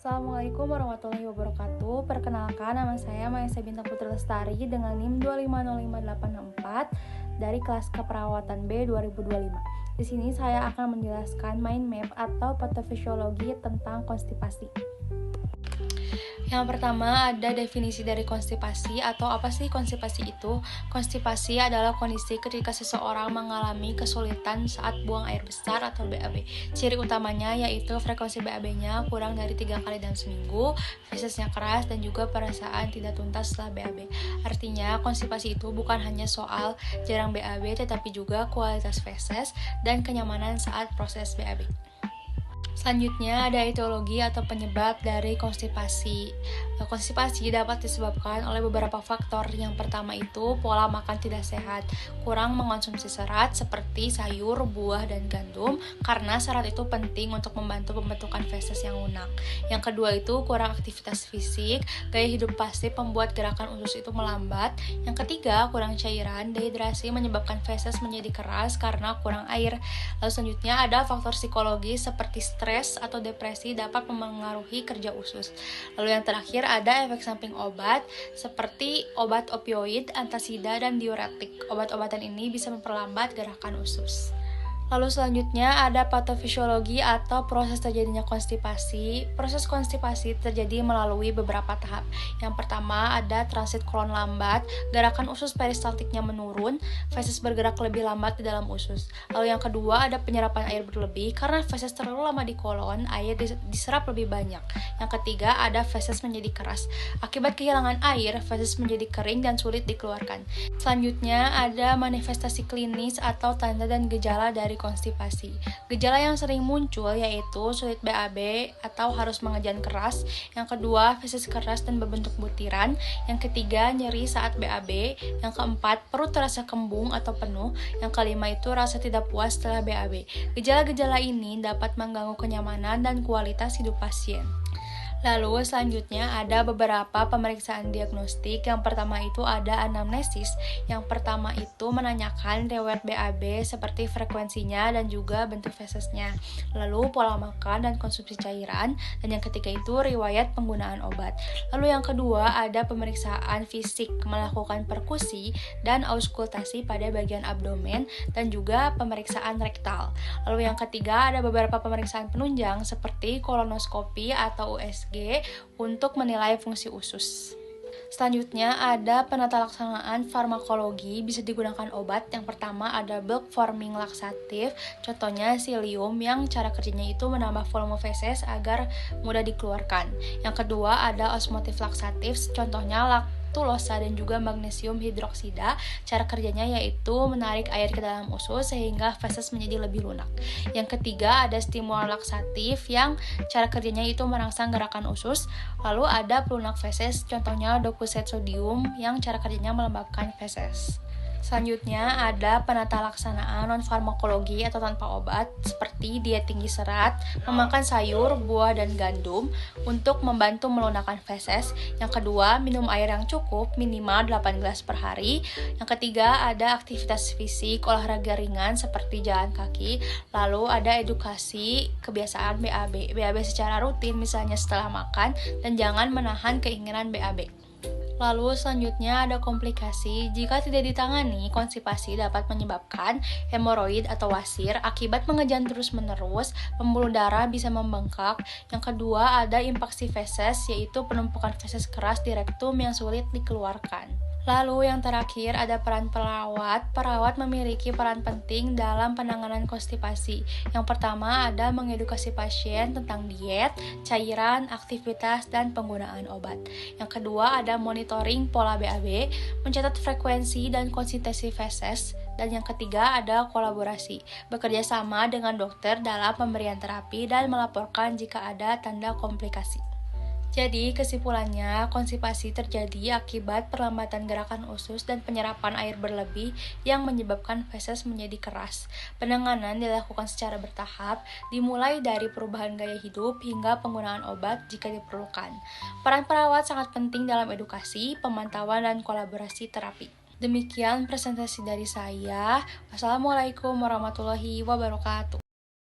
Assalamualaikum warahmatullahi wabarakatuh. Perkenalkan, nama saya Maesa Bintang Putri Lestari dengan NIM 2505864 dari kelas keperawatan B 2025. Di sini saya akan menjelaskan mind map atau patofisiologi tentang konstipasi. Yang pertama ada definisi dari konstipasi atau apa sih konstipasi itu? Konstipasi adalah kondisi ketika seseorang mengalami kesulitan saat buang air besar atau BAB. Ciri utamanya yaitu frekuensi BAB-nya kurang dari 3 kali dalam seminggu, fesesnya keras, dan juga perasaan tidak tuntas setelah BAB. Artinya konstipasi itu bukan hanya soal jarang BAB tetapi juga kualitas feses dan kenyamanan saat proses BAB. Selanjutnya ada etiologi atau penyebab dari konstipasi. Konstipasi dapat disebabkan oleh beberapa faktor. Yang pertama itu pola makan tidak sehat, kurang mengonsumsi serat seperti sayur, buah, dan gandum karena serat itu penting untuk membantu pembentukan feses yang lunak. Yang kedua itu kurang aktivitas fisik, gaya hidup pasif membuat gerakan usus itu melambat. Yang ketiga kurang cairan, dehidrasi menyebabkan feses menjadi keras karena kurang air. Lalu selanjutnya ada faktor psikologis seperti stres atau depresi dapat memengaruhi kerja usus. Lalu yang terakhir ada efek samping obat seperti obat opioid, antasida, dan diuretik. Obat-obatan ini bisa memperlambat gerakan usus. Lalu selanjutnya ada patofisiologi atau proses terjadinya konstipasi. Proses konstipasi terjadi melalui beberapa tahap. Yang pertama ada transit kolon lambat, gerakan usus peristaltiknya menurun, feses bergerak lebih lambat di dalam usus. Lalu yang kedua ada penyerapan air berlebih, karena feses terlalu lama di kolon, air diserap lebih banyak. Yang ketiga ada feses menjadi keras. Akibat kehilangan air, feses menjadi kering dan sulit dikeluarkan. Selanjutnya ada manifestasi klinis atau tanda dan gejala dari konstipasi. Gejala yang sering muncul yaitu sulit BAB atau harus mengejan keras. Yang kedua, feses keras dan berbentuk butiran. Yang ketiga, nyeri saat BAB. Yang keempat, perut terasa kembung atau penuh. Yang kelima itu rasa tidak puas setelah BAB. Gejala-gejala ini dapat mengganggu kenyamanan dan kualitas hidup pasien. Lalu selanjutnya ada beberapa pemeriksaan diagnostik. Yang pertama itu ada anamnesis. Yang pertama itu menanyakan riwayat BAB seperti frekuensinya dan juga bentuk fesesnya. Lalu pola makan dan konsumsi cairan. Dan yang ketiga itu riwayat penggunaan obat. Lalu yang kedua ada pemeriksaan fisik, melakukan perkusi dan auskultasi pada bagian abdomen dan juga pemeriksaan rektal. Lalu yang ketiga ada beberapa pemeriksaan penunjang seperti kolonoskopi atau USG untuk menilai fungsi usus. Selanjutnya ada penata laksanaan farmakologi, bisa digunakan obat. Yang pertama ada bulk forming laksatif, contohnya Psyllium yang cara kerjanya itu menambah volume feses agar mudah dikeluarkan. Yang kedua ada osmotif laksatif, contohnya laktulosa dan juga magnesium hidroksida. Cara kerjanya yaitu menarik air ke dalam usus sehingga feses menjadi lebih lunak. Yang ketiga ada stimulan laksatif yang cara kerjanya itu merangsang gerakan usus. Lalu ada pelunak feses, contohnya Docusate sodium yang cara kerjanya melembabkan feses. Selanjutnya ada penata laksanaan non-farmakologi atau tanpa obat seperti diet tinggi serat, memakan sayur, buah, dan gandum untuk membantu melunakkan feses. Yang kedua, minum air yang cukup, minimal 8 gelas per hari. Yang ketiga, ada aktivitas fisik, olahraga ringan seperti jalan kaki. Lalu ada edukasi kebiasaan BAB. BAB secara rutin misalnya setelah makan dan jangan menahan keinginan BAB. Lalu selanjutnya ada komplikasi. Jika tidak ditangani, konstipasi dapat menyebabkan hemoroid atau wasir akibat mengejan terus-menerus, pembuluh darah bisa membengkak. Yang kedua ada impaksi feses, yaitu penumpukan feses keras di rektum yang sulit dikeluarkan. Lalu yang terakhir ada peran perawat. Perawat memiliki peran penting dalam penanganan konstipasi. Yang pertama ada mengedukasi pasien tentang diet, cairan, aktivitas, dan penggunaan obat. Yang kedua ada monitoring pola BAB, mencatat frekuensi dan konsistensi feses. Dan yang ketiga ada kolaborasi, bekerja sama dengan dokter dalam pemberian terapi dan melaporkan jika ada tanda komplikasi. Jadi kesimpulannya, konstipasi terjadi akibat perlambatan gerakan usus dan penyerapan air berlebih yang menyebabkan feses menjadi keras. Penanganan dilakukan secara bertahap, dimulai dari perubahan gaya hidup hingga penggunaan obat jika diperlukan. Peran perawat sangat penting dalam edukasi, pemantauan, dan kolaborasi terapi. Demikian presentasi dari saya. Wassalamualaikum warahmatullahi wabarakatuh.